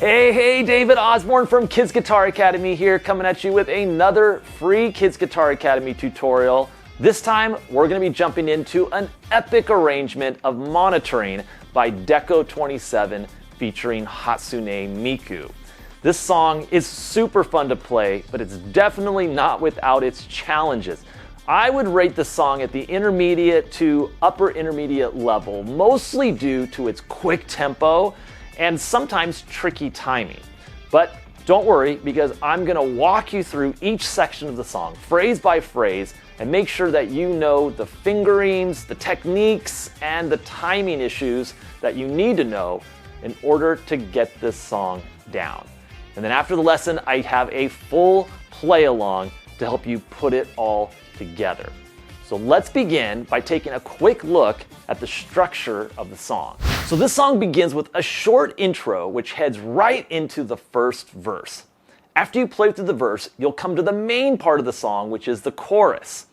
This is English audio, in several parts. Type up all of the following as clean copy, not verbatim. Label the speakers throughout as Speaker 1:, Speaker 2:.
Speaker 1: Hey, David Osborne from Kids Guitar Academy here, coming at you with another free Kids Guitar Academy tutorial. This time, we're going to be jumping into an epic arrangement of Monitoring by DECO 27 featuring Hatsune Miku. This song is super fun to play, but it's definitely not without its challenges. I would rate the song at the intermediate to upper intermediate level, mostly due to its quick tempo and sometimes tricky timing. But don't worry, because I'm gonna walk you through each section of the song, phrase by phrase, and make sure that you know the fingerings, the techniques, and the timing issues that you need to know in order to get this song down. And then after the lesson, I have a full play along to help you put it all together. So let's begin by taking a quick look at the structure of the song. So this song begins with a short intro which heads right into the first verse. After you play through the verse, you'll come to the main part of the song, which is the chorus.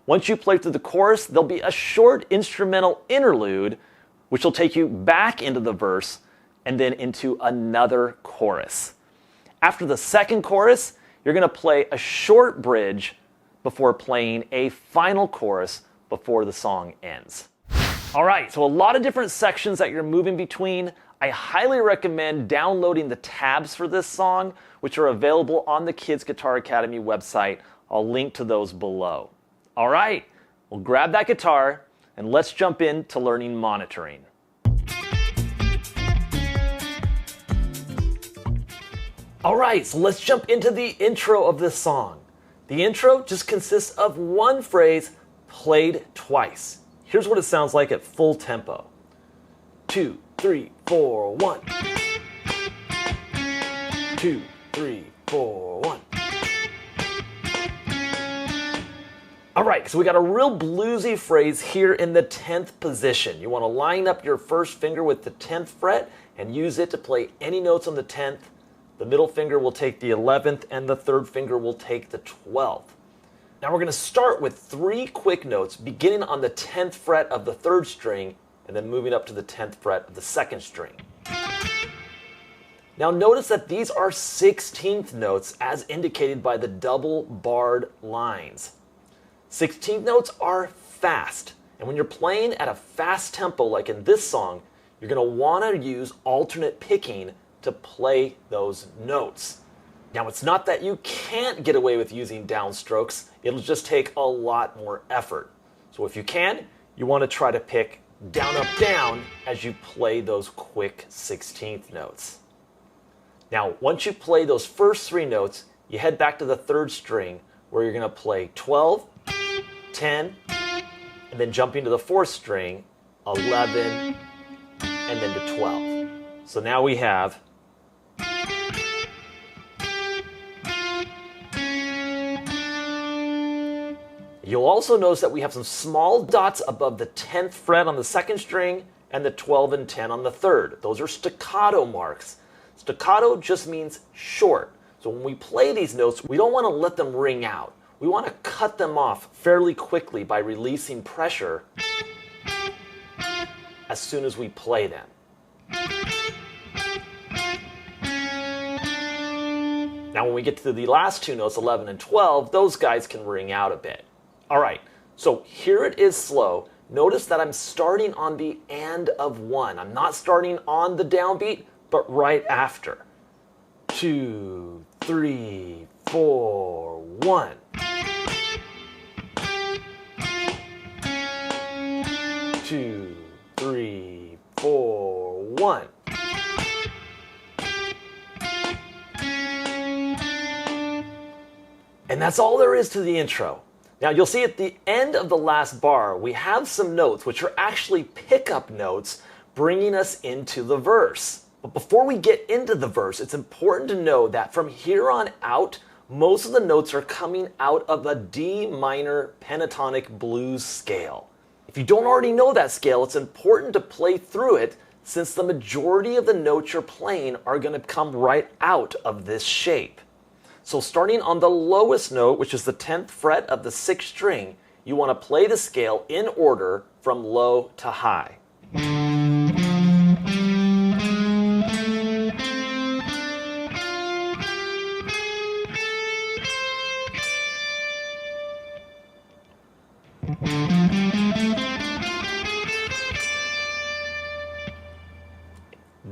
Speaker 1: Once you play through the chorus, there'll be a short instrumental interlude which will take you back into the verse and then into another chorus. After the second chorus, you're going to play a short bridge before playing a final chorus before the song ends. All right, so a lot of different sections that you're moving between. I highly recommend downloading the tabs for this song, which are available on the Kids Guitar Academy website. I'll link to those below. All right, well, grab that guitar and let's jump into learning Monitoring. All right, so let's jump into the intro of this song. The intro just consists of one phrase played twice. Here's what it sounds like at full tempo. 2, 3, 4, 1. 2, 3, 4, 1. All right, so we got a real bluesy phrase here in the 10th position. You want to line up your first finger with the 10th fret and use it to play any notes on the 10th. The middle finger will take the 11th and the third finger will take the 12th. Now we're going to start with 3 quick notes beginning on the 10th fret of the 3rd string and then moving up to the 10th fret of the 2nd string. Now notice that these are 16th notes as indicated by the double barred lines. 16th notes are fast, and when you're playing at a fast tempo like in this song, you're going to want to use alternate picking to play those notes. Now it's not that you can't get away with using downstrokes, it'll just take a lot more effort. So if you can, you want to try to pick down, up, down as you play those quick 16th notes. Now once you play those first 3 notes, you head back to the 3rd string where you're going to play 12, 10, and then jump into the 4th string, 11, and then to 12. So now we have You'll also notice that we have some small dots above the 10th fret on the 2nd string and the 12 and 10 on the 3rd. Those are staccato marks. Staccato just means short. So when we play these notes, we don't want to let them ring out. We want to cut them off fairly quickly by releasing pressure as soon as we play them. Now when we get to the last 2 notes, 11 and 12, those guys can ring out a bit. All right, so here it is slow. Notice that I'm starting on the and of 1. I'm not starting on the downbeat, but right after. 2, 3, 4, 1. 2, 3, 4, 1. And that's all there is to the intro. Now you'll see at the end of the last bar, we have some notes which are actually pickup notes bringing us into the verse. But before we get into the verse, it's important to know that from here on out, most of the notes are coming out of a D minor pentatonic blues scale. If you don't already know that scale, it's important to play through it since the majority of the notes you're playing are going to come right out of this shape. So starting on the lowest note, which is the 10th fret of the 6th string, you want to play the scale in order from low to high.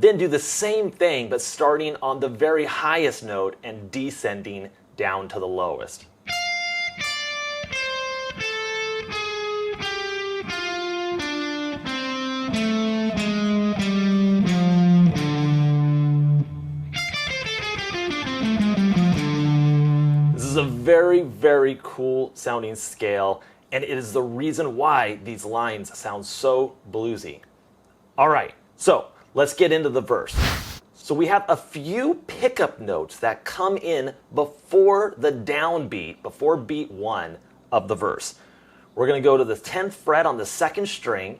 Speaker 1: Then do the same thing, but starting on the very highest note and descending down to the lowest. This is a very, very cool sounding scale, and it is the reason why these lines sound so bluesy. All right, so let's get into the verse. So we have a few pickup notes that come in before the downbeat, before beat 1 of the verse. We're going to go to the 10th fret on the 2nd string,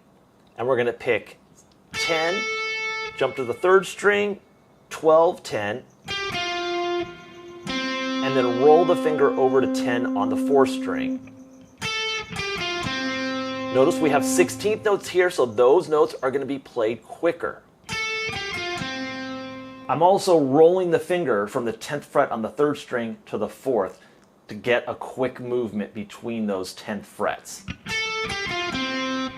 Speaker 1: and we're going to pick 10, jump to the 3rd string, 12, 10, and then roll the finger over to 10 on the 4th string. Notice we have 16th notes here, so those notes are going to be played quicker. I'm also rolling the finger from the 10th fret on the 3rd string to the 4th to get a quick movement between those 10th frets. Then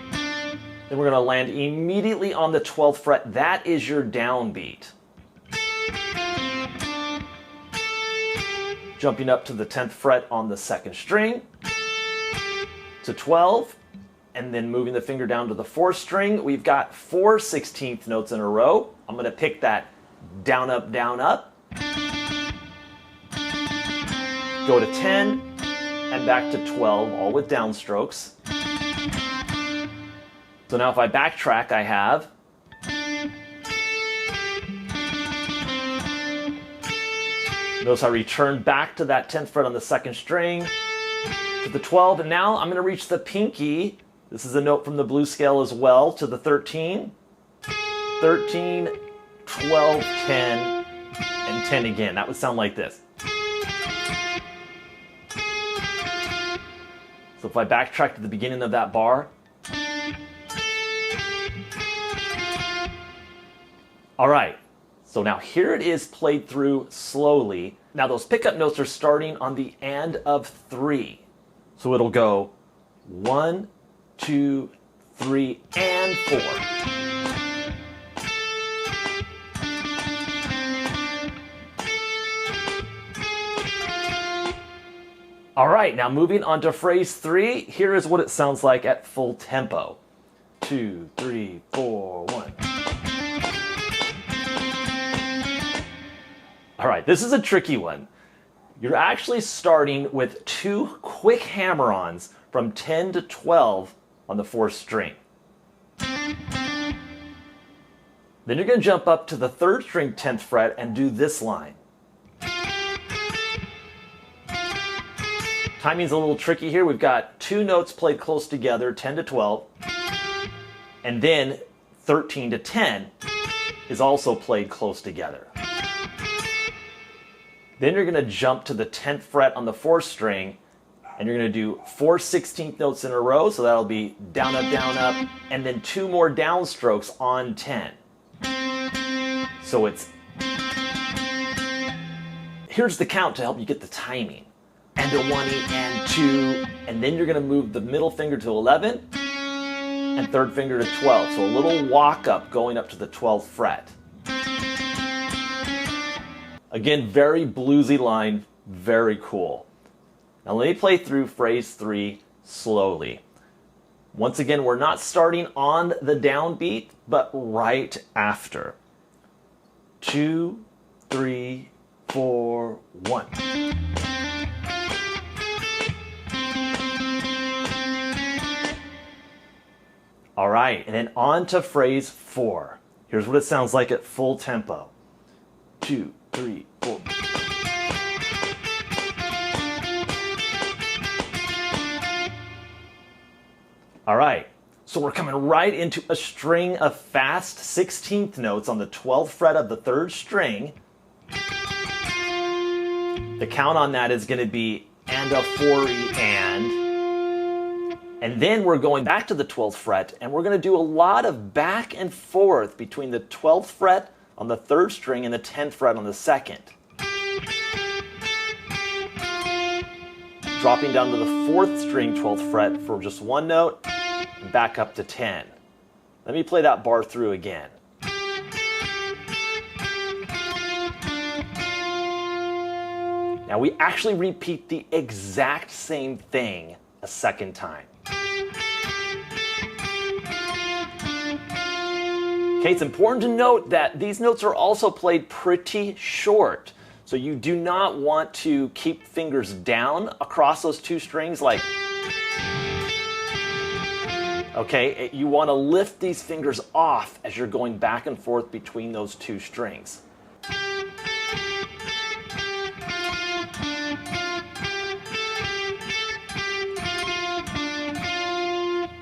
Speaker 1: we're going to land immediately on the 12th fret. That is your downbeat. Jumping up to the 10th fret on the 2nd string to 12, and then moving the finger down to the 4th string. We've got 4 16th notes in a row. I'm going to pick that down, up, go to 10, and back to 12, all with downstrokes. So now if I backtrack, I have notice I return back to that 10th fret on the 2nd string, to the 12, and now I'm going to reach the pinky. This is a note from the blues scale as well, to the 13, 13, 12, 10, and 10 again. That would sound like this. So if I backtrack to the beginning of that bar, all right. So now here it is played through slowly. Now those pickup notes are starting on the and of 3. So it'll go 1, 2, 3, and 4. All right, now moving on to phrase 3, here is what it sounds like at full tempo. 2, 3, 4, 1. All right, this is a tricky one. You're actually starting with 2 quick hammer-ons from 10 to 12 on the 4th string. Then you're going to jump up to the 3rd string 10th fret and do this line. Timing's a little tricky here. We've got 2 notes played close together, 10 to 12, and then 13 to 10 is also played close together. Then you're going to jump to the 10th fret on the 4th string, and you're going to do 4 16th notes in a row, so that'll be down, up, and then 2 more downstrokes on 10. So it's... Here's the count to help you get the timing. And a 1, and 2, and then you're going to move the middle finger to 11, and 3rd finger to 12. So a little walk up going up to the 12th fret. Again, very bluesy line, very cool. Now let me play through phrase 3 slowly. Once again, we're not starting on the downbeat, but right after. 2, 3, 4, 1. All right, and then on to phrase 4. Here's what it sounds like at full tempo. 2, 3, 4. All right, so we're coming right into a string of fast 16th notes on the 12th fret of the 3rd string. The count on that is going to be and a 4E and then we're going back to the 12th fret, and we're going to do a lot of back and forth between the 12th fret on the 3rd string and the 10th fret on the 2nd. Dropping down to the 4th string 12th fret for just 1 note, and back up to 10. Let me play that bar through again. Now we actually repeat the exact same thing a second time. Okay, it's important to note that these notes are also played pretty short. So you do not want to keep fingers down across those two strings like, okay, you want to lift these fingers off as you're going back and forth between those two strings.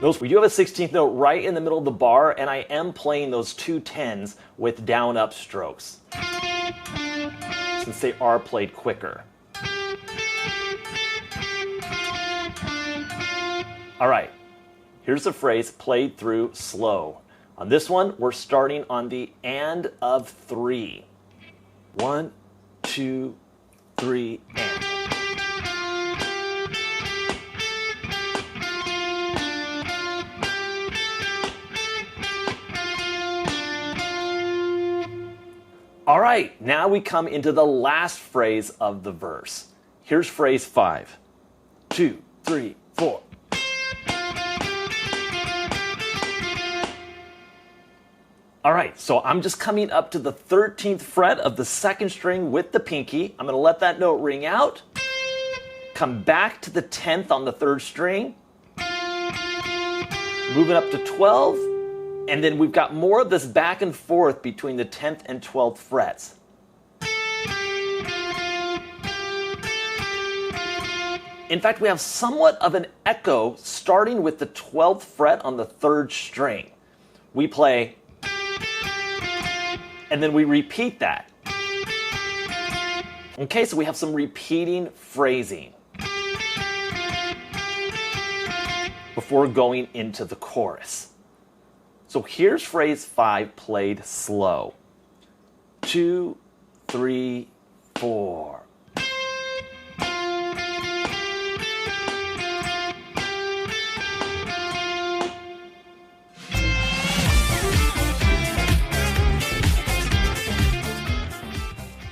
Speaker 1: Notice we do have a 16th note right in the middle of the bar, and I am playing those two 10s with down-up strokes, since they are played quicker. All right, here's the phrase played through slow. On this one, we're starting on the and of 3. 1, 2, 3, and. All right, now we come into the last phrase of the verse. Here's phrase 5. 2, 3, 4. All right, so I'm just coming up to the 13th fret of the second string with the pinky. I'm going to let that note ring out. Come back to the 10th on the third string. Moving up to 12. And then we've got more of this back and forth between the 10th and 12th frets. In fact, we have somewhat of an echo starting with the 12th fret on the third string. We play, and then we repeat that. Okay, so we have some repeating phrasing before going into the chorus. So here's phrase 5 played slow. 2, 3, 4.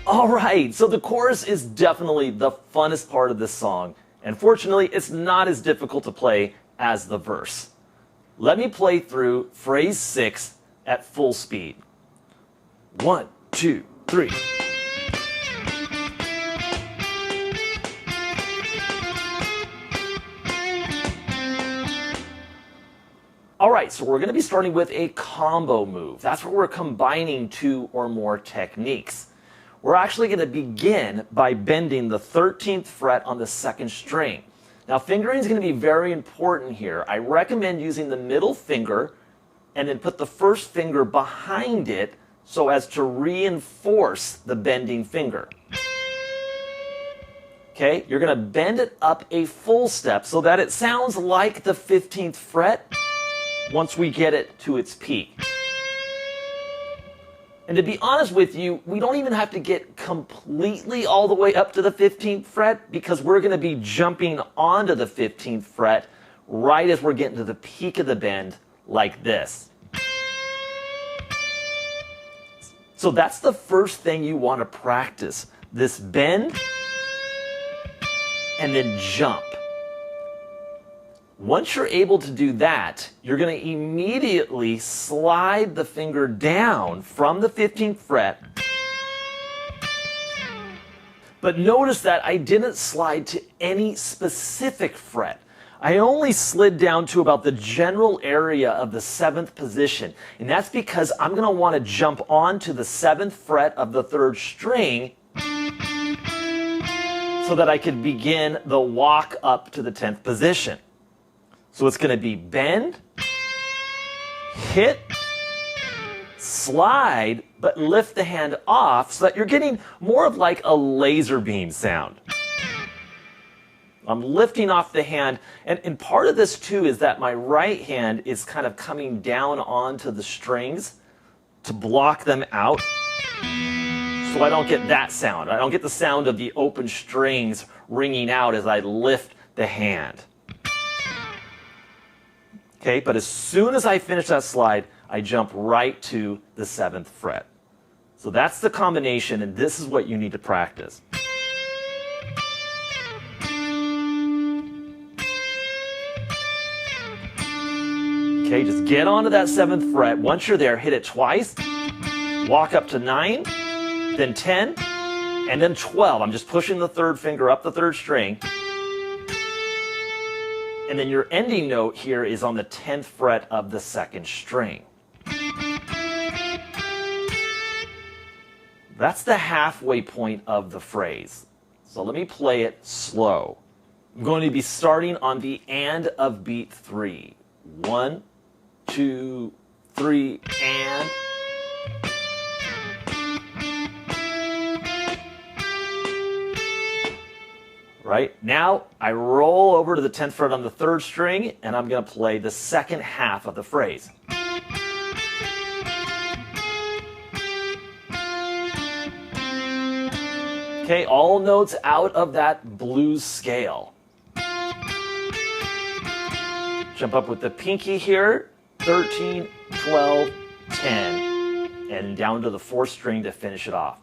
Speaker 1: All right, so the chorus is definitely the funnest part of this song. And fortunately, it's not as difficult to play as the verse. Let me play through phrase 6 at full speed. 1, 2, 3. All right, so we're going to be starting with a combo move. That's where we're combining 2 or more techniques. We're actually going to begin by bending the 13th fret on the second string. Now, fingering is going to be very important here. I recommend using the middle finger and then put the first finger behind it so as to reinforce the bending finger. Okay, you're going to bend it up a full step so that it sounds like the 15th fret once we get it to its peak. And to be honest with you, we don't even have to get completely all the way up to the 15th fret because we're going to be jumping onto the 15th fret right as we're getting to the peak of the bend like this. So that's the first thing you want to practice. This bend and then jump. Once you're able to do that, you're going to immediately slide the finger down from the 15th fret. But notice that I didn't slide to any specific fret. I only slid down to about the general area of the 7th position. And that's because I'm going to want to jump onto the 7th fret of the 3rd string so that I could begin the walk up to the 10th position. So it's going to be bend, hit, slide, but lift the hand off so that you're getting more of like a laser beam sound. I'm lifting off the hand, and part of this too is that my right hand is kind of coming down onto the strings to block them out so I don't get that sound. I don't get the sound of the open strings ringing out as I lift the hand. Okay, but as soon as I finish that slide, I jump right to the 7th fret. So that's the combination, and this is what you need to practice. Okay, just get onto that 7th fret. Once you're there, hit it twice, walk up to 9, then 10, and then 12. I'm just pushing the 3rd finger up the 3rd string. And then your ending note here is on the 10th fret of the 2nd string. That's the halfway point of the phrase. So let me play it slow. I'm going to be starting on the and of beat 3. 1, 2, 3, and. Right? Now I roll over to the 10th fret on the 3rd string, and I'm going to play the 2nd half of the phrase. Okay, all notes out of that blues scale. Jump up with the pinky here, 13, 12, 10, and down to the 4th string to finish it off.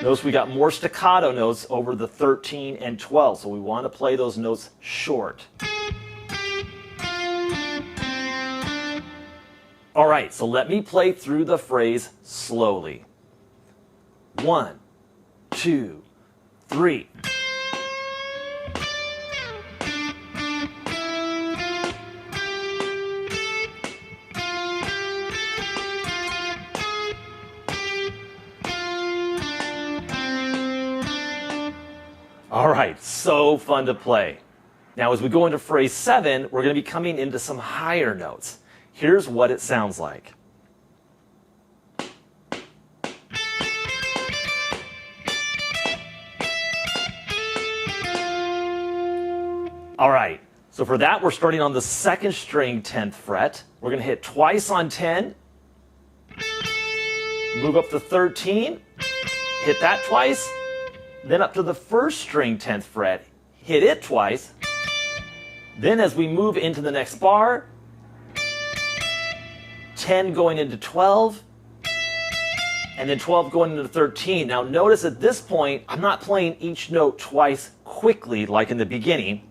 Speaker 1: Notice we got more staccato notes over the 13 and 12, so we want to play those notes short. All right, so let me play through the phrase slowly. 1, 2, 3. All right, so fun to play. Now as we go into phrase 7, we're going to be coming into some higher notes. Here's what it sounds like. All right, so for that we're starting on the 2nd string 10th fret. We're going to hit twice on 10, move up to 13, hit that twice, then up to the 1st string 10th fret, hit it twice. Then as we move into the next bar, 10 going into 12, and then 12 going into 13. Now notice at this point, I'm not playing each note twice quickly like in the beginning,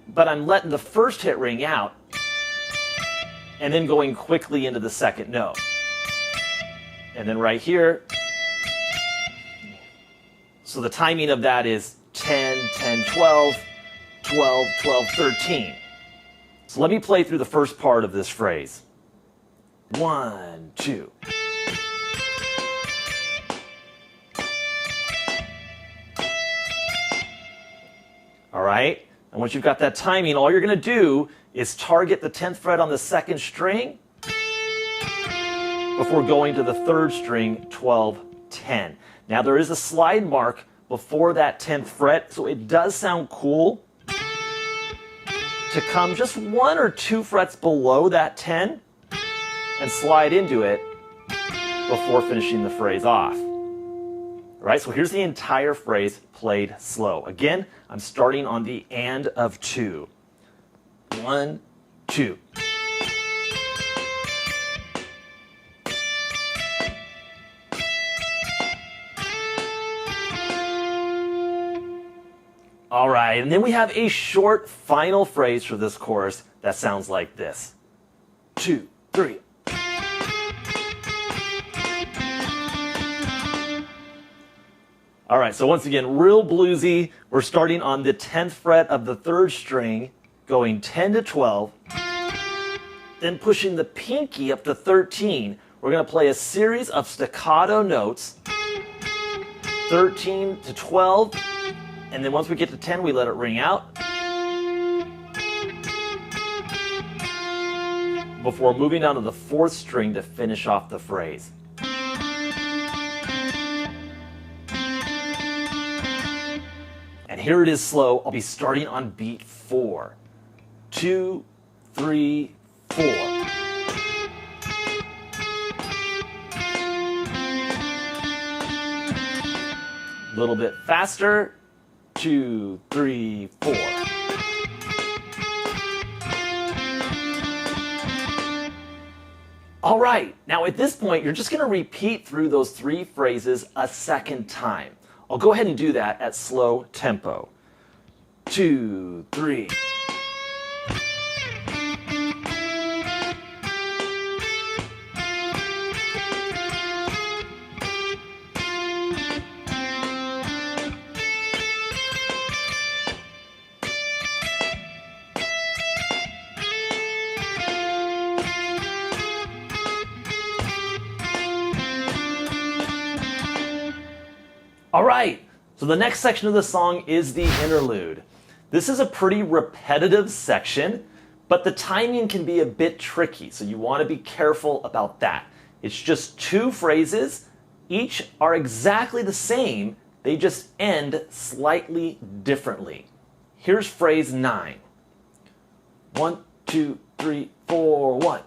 Speaker 1: but I'm letting the 1st hit ring out and then going quickly into the 2nd note. And then right here, so the timing of that is 10, 10, 12, 12, 12, 13. So let me play through the first part of this phrase. 1, 2. All right, and once you've got that timing, all you're going to do is target the 10th fret on the 2nd string before going to the 3rd string, 12, 10. Now there is a slide mark before that 10th fret, so it does sound cool to come just 1 or 2 frets below that 10 and slide into it before finishing the phrase off. All right, so here's the entire phrase played slow. Again, I'm starting on the and of 2. 1, 2. All right, and then we have a short final phrase for this chorus that sounds like this. 2, 3. All right, so once again, real bluesy. We're starting on the 10th fret of the 3rd string, going 10 to 12, then pushing the pinky up to 13. We're going to play a series of staccato notes, 13 to 12, and then once we get to 10, we let it ring out before moving on to the 4th string to finish off the phrase. And here it is slow. I'll be starting on beat 4. 2, 3, 4. A little bit faster. 2, 3, 4. All right, now at this point, you're just going to repeat through those 3 phrases a second time. I'll go ahead and do that at slow tempo. 2, 3. All right, so the next section of the song is the interlude. This is a pretty repetitive section, but the timing can be a bit tricky, so you want to be careful about that. It's just 2 phrases. Each are exactly the same, they just end slightly differently. Here's phrase 9. 1, 2, 3, 4, 1.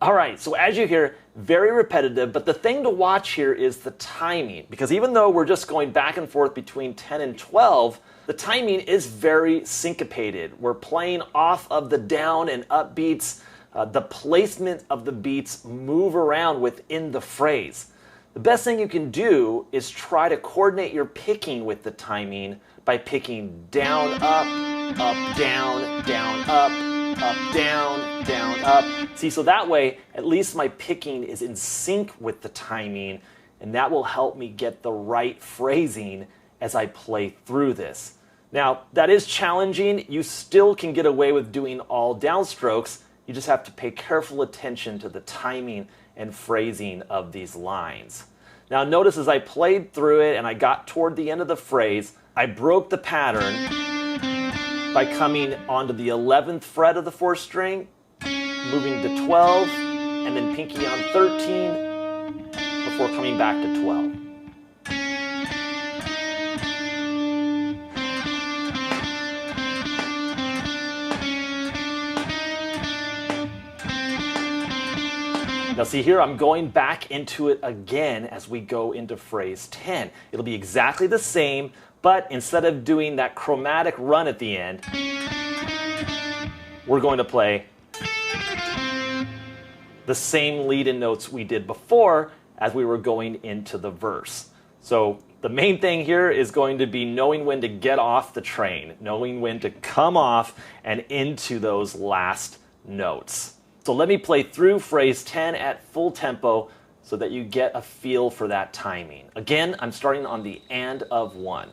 Speaker 1: All right, so as you hear, very repetitive, but the thing to watch here is the timing, because even though we're just going back and forth between 10 and 12, the timing is very syncopated. We're playing off of the down and up beats. The placement of the beats move around within the phrase. The best thing you can do is try to coordinate your picking with the timing by picking down, up, down, up, down, up. See, so that way, at least my picking is in sync with the timing, and that will help me get the right phrasing as I play through this. Now, that is challenging. You still can get away with doing all downstrokes. You just have to pay careful attention to the timing and phrasing of these lines. Now, notice as I played through it and I got toward the end of the phrase, I broke the pattern by coming onto the 11th fret of the 4th string, moving to 12, and then pinky on 13 before coming back to 12. Now see here, I'm going back into it again as we go into phrase 10. It'll be exactly the same, but instead of doing that chromatic run at the end, we're going to play the same lead-in notes we did before as we were going into the verse. So the main thing here is going to be knowing when to get off the train, knowing when to come off and into those last notes. So let me play through phrase 10 at full tempo so that you get a feel for that timing. Again, I'm starting on the and of 1.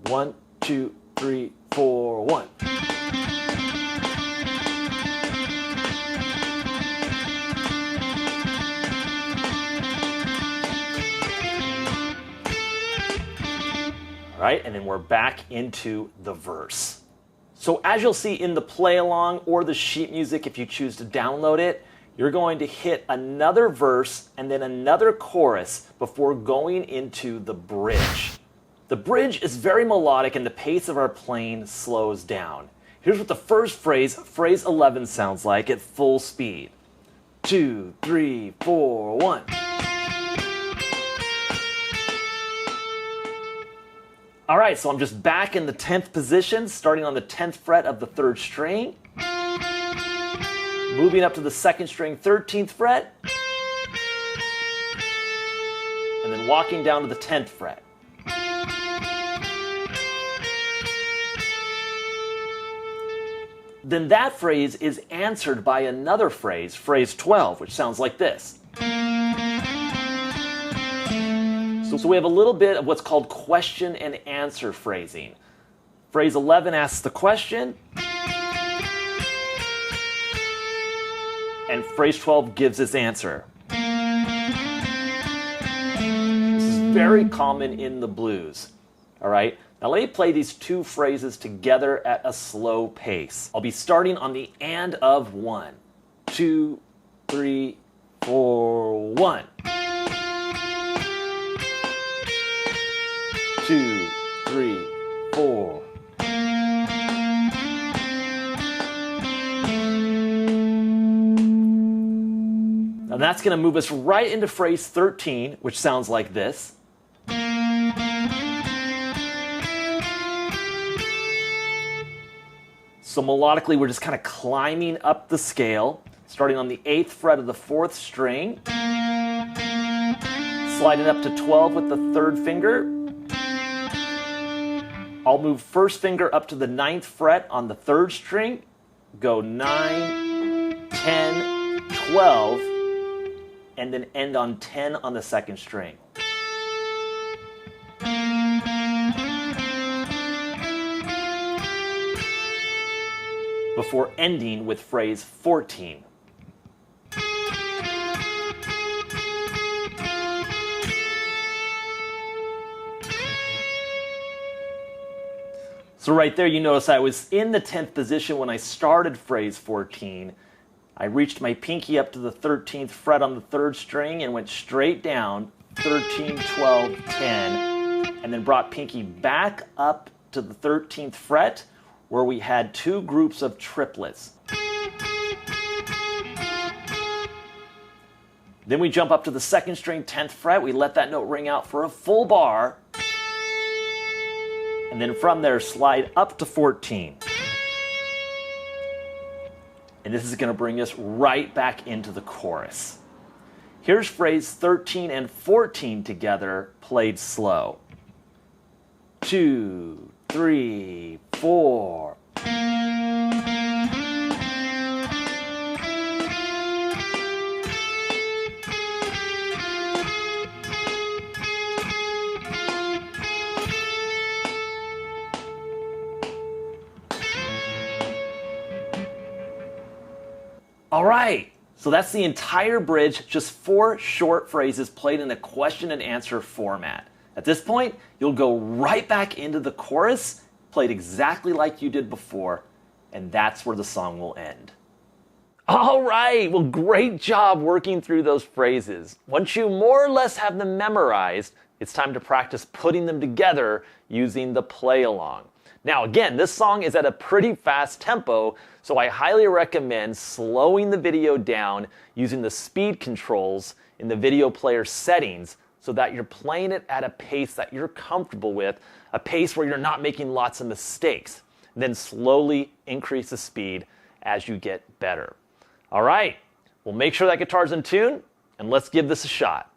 Speaker 1: 1, 2, 3, 4, 1. All right, and then we're back into the verse. So as you'll see in the play along or the sheet music, if you choose to download it, you're going to hit another verse and then another chorus before going into the bridge. The bridge is very melodic and the pace of our playing slows down. Here's what the first phrase, phrase 11, sounds like at full speed. 2, 3, 4, 1. All right, so I'm just back in the 10th position, starting on the 10th fret of the 3rd string, moving up to the 2nd string, 13th fret, and then walking down to the 10th fret. Then that phrase is answered by another phrase, phrase 12, which sounds like this. So we have a little bit of what's called question and answer phrasing. Phrase 11 asks the question, and phrase 12 gives its answer. This is very common in the blues. All right, now let me play these 2 phrases together at a slow pace. I'll be starting on the and of 1. 2, 3, 4, 1. 2, 3, 4. Now that's going to move us right into phrase 13, which sounds like this. So melodically, we're just kind of climbing up the scale, starting on the 8th fret of the 4th string, sliding up to 12 with the 3rd finger. I'll move 1st finger up to the 9th fret on the 3rd string, go 9, 10, 12, and then end on 10 on the 2nd string. Before ending with phrase 14. So right there, you notice I was in the 10th position when I started phrase 14. I reached my pinky up to the 13th fret on the 3rd string and went straight down, 13, 12, 10, and then brought pinky back up to the 13th fret where we had 2 groups of triplets. Then we jump up to the 2nd string, 10th fret. We let that note ring out for a full bar. And then from there, slide up to 14. And this is going to bring us right back into the chorus. Here's phrase 13 and 14 together, played slow. 2, 3, 4. All right, so that's the entire bridge, just 4 short phrases played in a question and answer format. At this point, you'll go right back into the chorus, played exactly like you did before, and that's where the song will end. All right, well, great job working through those phrases. Once you more or less have them memorized, it's time to practice putting them together using the play along. Now, again, this song is at a pretty fast tempo, so I highly recommend slowing the video down using the speed controls in the video player settings so that you're playing it at a pace that you're comfortable with, a pace where you're not making lots of mistakes. Then slowly increase the speed as you get better. All right, well, make sure that guitar's in tune, and let's give this a shot.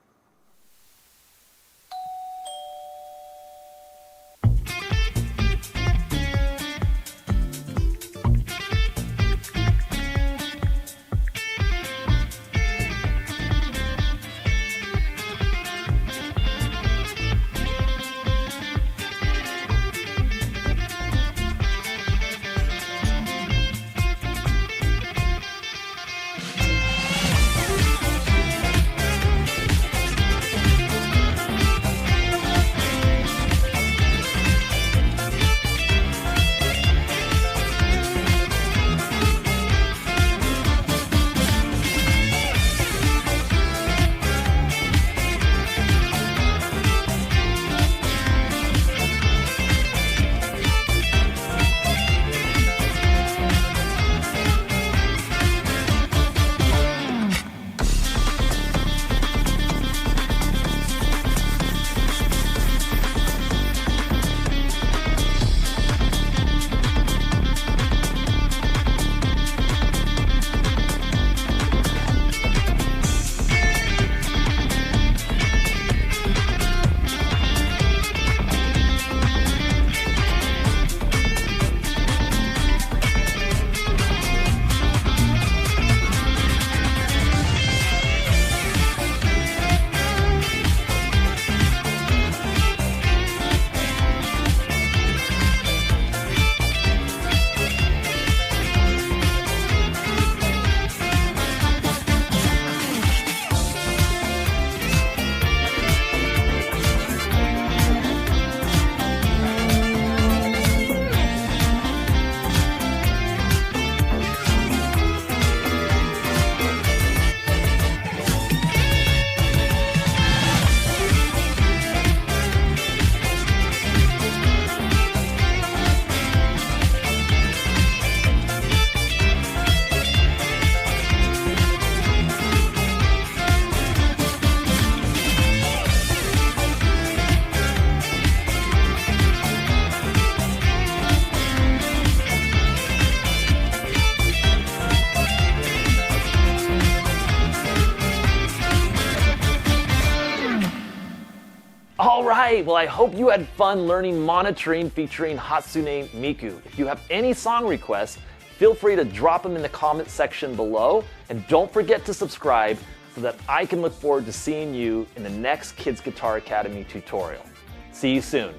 Speaker 1: right, well I hope you had fun learning monitoring featuring Hatsune Miku. If you have any song requests, feel free to drop them in the comment section below, and don't forget to subscribe so that I can look forward to seeing you in the next Kids Guitar Academy tutorial. See you soon.